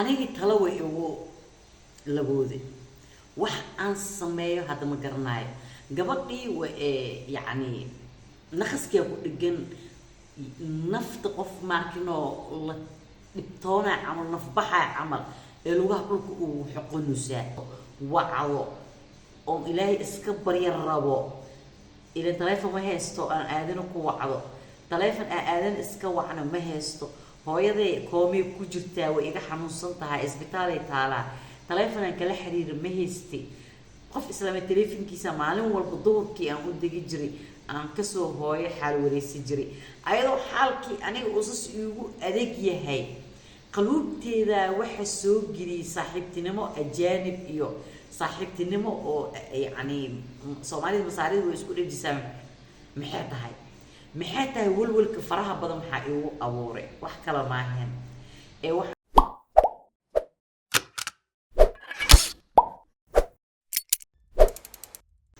anigii talo way igu labooday wax aan sameeyo hadda ma garanayo gabadhii yacni naqaskeeda ku dhigan nafta qof markinoo la dhibtoonaa camal nafbaxaa camal ee lugaha dhulka uu xoqonusaa wacdo oo ilaahay iska barya rabo ila taleefon ma haysto aan aadana ku wacdo taleefon aadan iska wacna ma haysto hooyaday koomay ku jirtaa way iga xanuunsan tahay isbitaalay taalaa taleefon aan kala xiriir ma haysti qof islaam taleefonkiisa maalin walba duurkii aan u degi jiray aan kasoo hooyo xaal wareysi jiray ayadoo xaalkii aniga usas igu adeeg yahay qaluubteeda waxa soo geliyay saaxiibtinimo ajaanib iyo saaxiibtinimo oo yacni Soomaalida masaarida way isku dhajisaa maxay tahay walwalka faraha badan maxaa igu abuuray wax kala maahan ee wax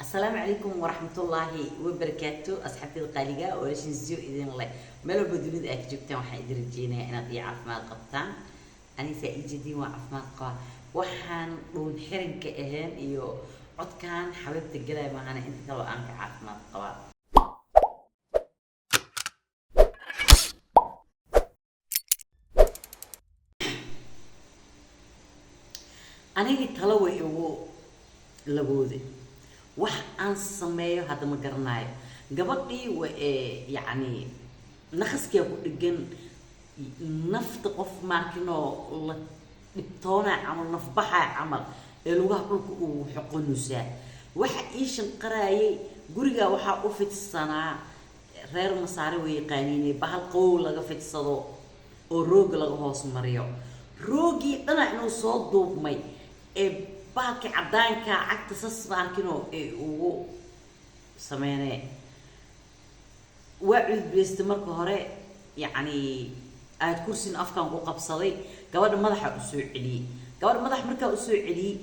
السلام عليكم ورحمة الله وبركاته أصحابي القالقة وليش نزيو إذن الله ملو بدولد أكجبتان وحا إدر الجينا أنا دي عافمات قبطان أنا سائجي دي وعافمات قا وحان رون حرن كأهان إيو عد كان حبيبت الجلاي معانا إنت كلو أنك عافمات قبا أنا تلوي إيو لبودي wax aan sameeyo hadda ma garanayo gabadhii yacni naqaskeeda ku dhigan nafta qof markinoo la dhibtoonaa camal nafbaxaa camal ee lugaha dhulka uu xoqonusaa waxa ii shanqaraayay guriga waxaa u fidsanaa reer masaare way yaqaaniinay bahal qow laga fidsado oo roog laga hoos mariyo roogii dhanac inuu soo duubmay ee باكي عدانك عكت سسمار كنو ugu sameeyay wacid biistimarka hore yani aad kursin afkan ku qabsaday gabadha madaxa u soo celiyay gabadha madax marka u soo celiyay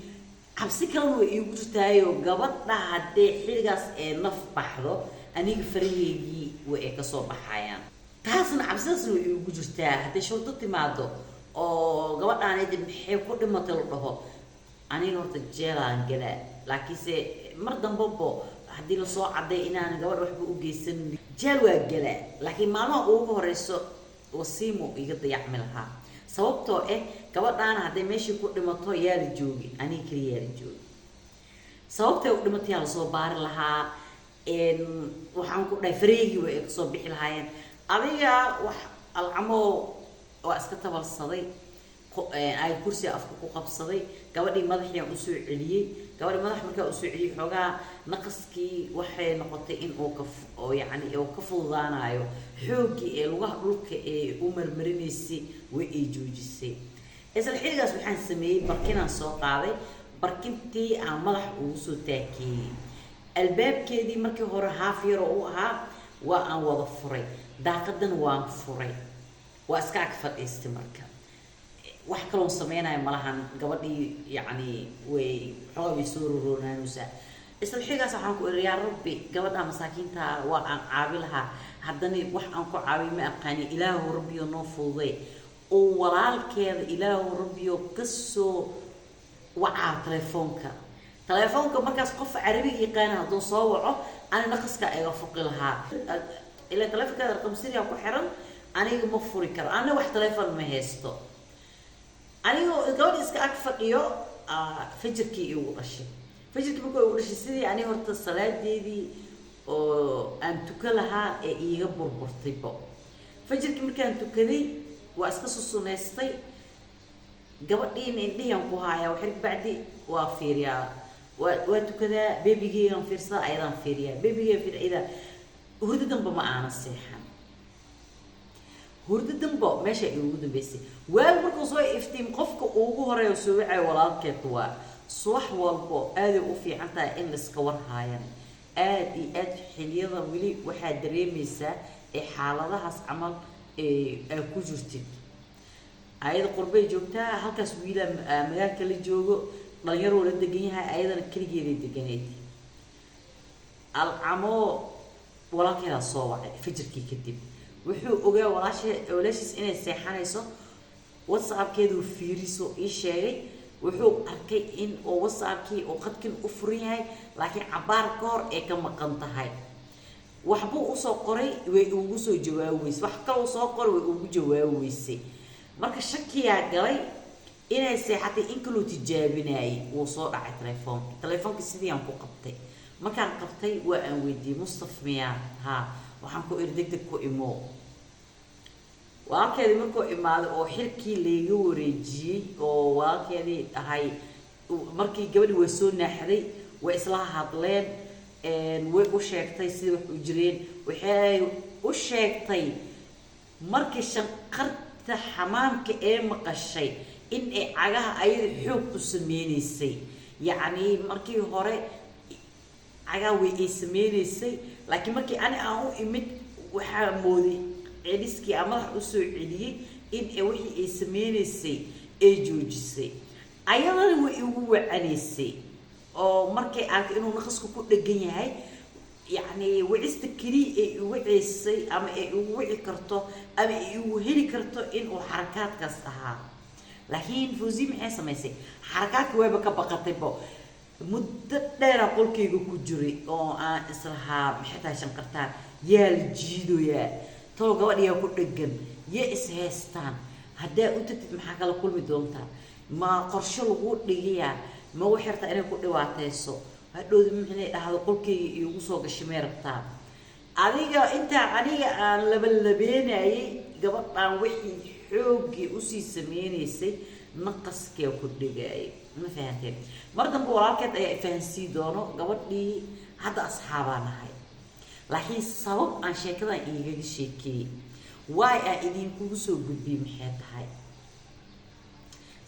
xabsi kale way igu jirtaayo gabadha hadee xiligaas ee naf baxdo aniga fariyeegi way ka soo baxayaan taasna xabsidaas way igu jirtaa hadee shurto timaado oo gabadhaan ay maxay ku dhimatay loo dhaho أنا نورت الجيران جلا لكن سي مرضن بابو هدي له صاع عدي إن أنا جوار روح بوجيسن جلوة جلا لكن ما له أوجه رئيس وسيمو يقدر يعملها صوبته إيه جوار أنا هدي ماشي كل ما تو يالي جوجي أنا كري يالي جوجي صوبته كل ما تيال صوبار لها إن وحنكون نفريجي وإقصو بحلهاين أبيها العمو وأسكتها بالصديق ay kursi afku ku qabsaday gabadhii madaxii u soo celiyay gabadhii madax markaa u soo celiyay xogaa naqaskii waxay noqotay in uu oo yacni uu ka fududaanayo xoogii ee lugaha dhulka ee u marmarinaysay way ay joojisay isla xiligaas waxaan sameeyay barkinaan soo qaaday barkintii aan madax ugu soo taakiyay albaabkeedii markii hore haaf yar oo ahaa waa aan wada furay daaqadan waan furay waa iska ag fadhiistay markaa wax kale oo sameynay malahan gabadhii yacni way xoogay soo roroonaysa isla xigaas waxaan ku iriyaa rabbi gabadha masaakiinta waa aan caabi lahaa haddana wax aan ku caabi ma aqaani ilaahu rabbiyo noo fududay oo walaalkeeda ilaahu rabbiyo ka soo wacaa telefoonka markaas qof carabi yaqaan hadduu soo waco ana naqaska iga fuqi lahaa ila telefoonka raqam siriya ku xiran aniga ma furi karo ana wax telefoon ma haysto أنا قاعد إسكاك فقيو فجركي يوقشي فجركي بكو يوقشي سيدي أنا هرت الصلاة دي أن تكلها يجبر برطيبه فجركي مكان تكلي وأسكسو السناستي قبلين إني يوم كوهايا وحرك بعدي وفيريا وتكذا بيبي جي يوم فيرسا أيضا فيريا بيبي جي فير إذا هرد دم بما أنا الصيحة هرد دنبو ماشي يوجد بس والمركز هو يفتيم قفك أوجه رأي سوعي ولا كتوا صح والبو هذا وفي حتى إن السكور هاين آدي حليضة ولي واحد ريميسا حالة هاس عمل كوجوستيك أيضا قربي جوبتها هكا سويلة ملاك اللي جوجو غيروا للدقينها أيضا كل جيل الدقينتي العمو ولا كذا صوّع فجر كي كتب wuxuu ogaa walaashiis inay seexanayso whatsappkeedu fiiriso ii sheegay wuxuu arkay in oo whatsappkii oo qadkin u furan yahay laakiin cabaar ka hor ee ka maqan tahay waxbuu usoo qoray way ugu soo jawaabaysay wax kale soo qoray way ugu jawaabaysay marka shakiyaa galay inay seexatay in kaloo tijaabinayay wuu soo dhacay telefoonka sidii aan ku qabtay markaan qabtay waa aan weydiiyey Mustaf miyaa ha waxaan ku degdeg ku imo walaalkeedii markuu imaaday oo xilkii leega wareejiyay oo walaalkeedii ahay markii gabadhii way soo naaxday way isla hadleen way u sheegtay sidii wax u jireen waxay u sheegtay markii shanqarta xamaamka ee maqashay in ay cagaha ayada xoog ku sameynaysay yacni markii hore cagaha way ay sameynaysay laakiin markii ani aan u imid waxaa mooday celiskii ama wax u soo celiyay in ay wixii ay sameynaysay ay joojisay ayadana way ugu wacanaysay oo markay arkay inuu naqasku ku dhagan yahay yacni wicista keliya ay ugu ceysay ama ay ugu wici karto ama ay ugu heli karto inuu xarakaadkaas ahaa laakiin Fawzi maxay samaysay xarakaadka wayba ka baqataybo muddo dheer qolkayga ku jiray oo aan islahaa maxay tahay shanqartaan yaa la jiidoyaa tolo gabadhiyaa ku dhagan yaa is haystaan haddaa u tagtid maxaa kala kulmi doontaa ma qorshe lagu dhigayaa ma waxirta inay ku dhibaatayso hadhowdi maxay dhahdo qolkayga iigu soo gashay may rabtaa adiga intaa aniga aan labalabeenayay gabadhaan wixii xoogii usii sameynaysay naqaskee ku dhigayay ma fahanteen mar dambe walaalkeed ayaa fahansii doono gabadhii hadda asxaabaa nahay laakiin sabab aan sheekadan igaga sheekeeyey waay aan idinkugu soo gudbiyey maxay tahay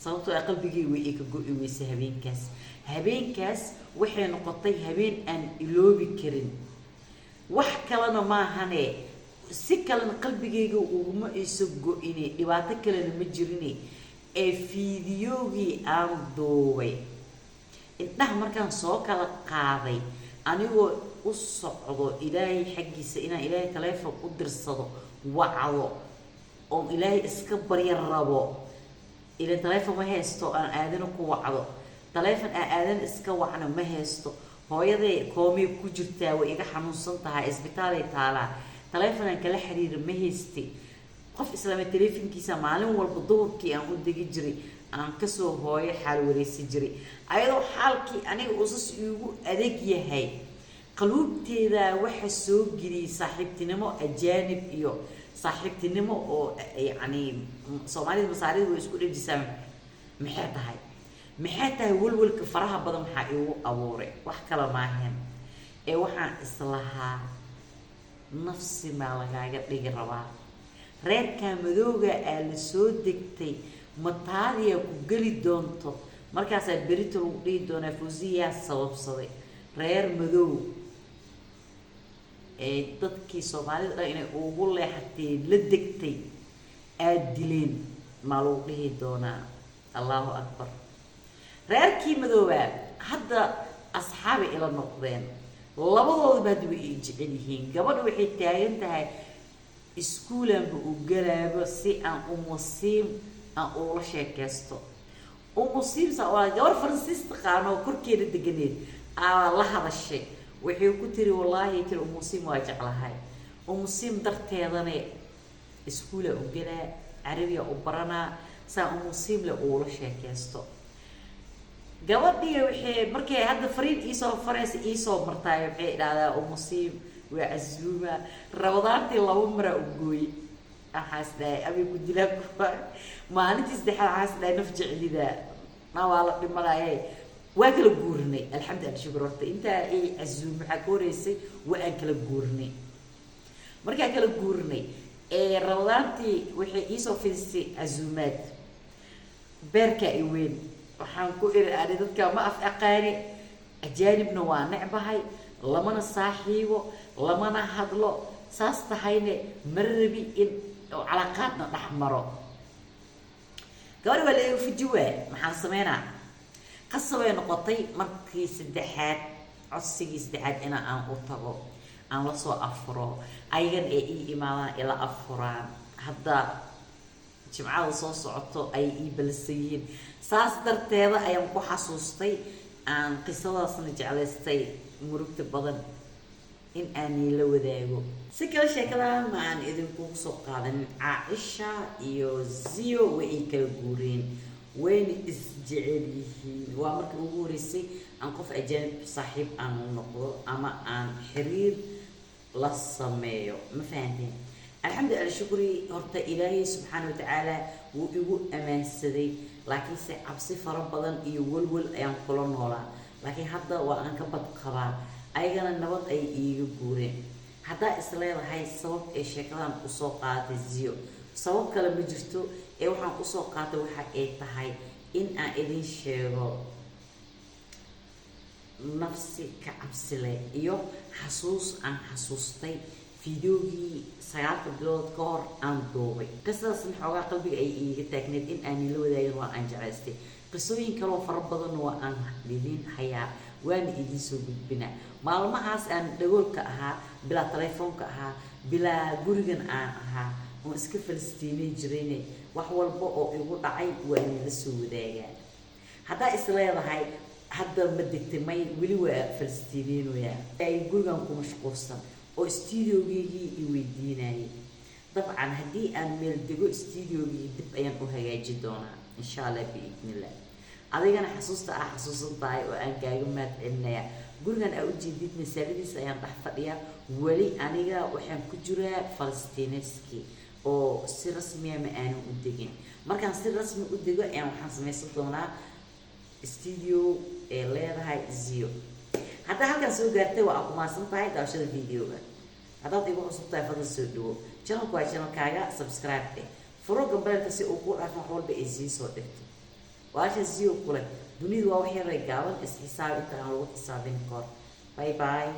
sababtoo ah qalbigay way ka go'i weysay habeenkaas waxay noqotay habeen aan iloobi karin wax kalena maahane si kalena qalbigayga uguma ayso go'ine dhibaato kalena ma jirine ee fiidiyoogii aan duubay indhaha markaan soo kala qaaday anigoo u socdo ilaahay xaggiisa inaan ilaahay telefoon u dirsado wacdo oo ilaahay iska barya rabo ila telefoon ma haysto aan aadana ku wacdo telefoon aan aadan iska wacno ma haysto hooyaday koomay ku jirtaa way iga xanuunsan tahay isbitaalay taalaa telefoon aan kala xiriir ma haysti qof islaamay telefoonkiisa maalin walba duhurkii aan u degi jiray aan kasoo hooyo xaal wareysan jiray ayadoo xaalkii aniga usas igu adeeg yahay qaluubteeda waxa soo geliyay saaxiibtinimo ajaanib iyo saaxiibtinimo oo yacni Soomaalida masaarida way isku dhajisaa maxay tahay walwalka faraha badan maxaa igu abuuray wax kale ma ahayn ee waxaan islahaa nafsi ma lagaaga dhigi rabaa reerka madooga aa la soo degtay mataadiya ku geli doonto markaas ay berito lagu dhihi doonaa Fawziya sababsaday reer madow ee dadkii Soomaalida dhan inay ugu leexatay la degtay aad dileen ma lagu dhihi doonaa Allahu akbar reerkii madooba hadda asxaabi ila noqdeen labadooda baad way jecel yihiin gabadhu waxay taagan tahay iskuulan u galaabo si aan umusiim aan ula sheekaysto umusiim waa gabar Faransiista qaano korkeeda deganeed la hadashay waxay ku tiri wallahi tiri umusiim waa jeclahay umusiim darteedana iskuula u galaa Carabiya u baranaa saa umusiim la ula sheekaysto gabadhii waxay markay hadda fariin isoo martay waxay dhahdaa umusiim waa azuuma rabadaantii laba mar u gooy axaasday abi ku dilaa maalintii saddexaad axaasday naf jeclida ma wala dhimalay waa kala guurnay alxamdulillah shukrata inta ay azuum waxa kooreysay waa kala guurnay markaa kala guurnay ee rabadaantii waxay isoo fiisay azuumaad beerka ay weyn waxaan ku iri dadka ma af aqaani ajaanibna waa necbahay lamana saaxiibo lamana hadlo saas tahayne marrabi in calaaqaadna dhaxmaro gabadha wala fujiwa maxaan sameynaa qasabay noqotay markii saddexaad codsigii saddexaad in aan u tago aan la soo afuro ayagan ee imaadaan ila afuraan hadda jimcada soo socoto ay ii balsayiin saas darteeda ayaan ku xasuustay aan qisadaasna jeclaystay murugta badan in aan la wadaago si kala sheekadan ma aan idinku soo qaadan Caaisha iyo Zio way kala guureen wayna isjecel yihiin waa markii ugu horeysay aan qof ajaanib saaxiib aan noqdo ama aan xiriir la sameeyo ma fahanteen alxamdulilah shukri horta ilaahay subxaanahu wa tacaala wuu igu amaansaday laakiin se cabsi fara badan iyo walwal ayaan kula noolaa laakiin hadda waa aan ka bad qabaa ayagana nabad ay iiga guureen haddaa isleedahay sabab ee sheekadan usoo qaadatay Zio sabab kale ma jirto ee waxaan usoo qaatay waxa ay tahay in aan idin sheego nafsi ka cabsi leh iyo xasuus aan xasuustay fiidiyoogii 9 bilood ka hor aan duubay qisadaasna xoogaa qalbiga ay iiga taagneed in aan la wadaagin waa aan jeclaystay qisooyin kaloo fara badan waa aan idin hayaa waan idin soo gudbinaa maalmahaas aan dhagoolka ahaa bilaa telefoonka ahaa bilaa gurigan aan ahaa oo iska falstiinay jirayne wax walba oo igu dhacay waa la soo wadaagaa haddaa isleedahay hadda ma degtamay weli waa falstiinaynoyaa ay gurigan ku mashquulsan oo studio-gii i weydiinayay dabcan haddii aan meel dego studio-gii dib ayaan u hagaajin doonaa insha Allah biidnillah adigana xasuusta xasuusan tahay oo aan kaaga mahad celinayaa gurigan aan u jeedid masaajidis ayaan dhex fadhiyaa wali aniga waxaan ku jiraa Falastiiniski oo si rasmi ah ma aan u degin markaan si rasmi u dego ayaan waxaan samaysan doonaa studio ee leedahay Zio hadda halkan soo gaartay waa ku maasan tahay daawashada videoga haddaad igu cusub tahay fadlan soo dhawo channelku waa channelkaaga subscribe furo gambalka si uu ku dhaafo wax walba ay sii soo dhigto waasha Zio kule dunidu waa wax yar ay gaaban is xisaab inta aan lagu xisaabin kor bye bye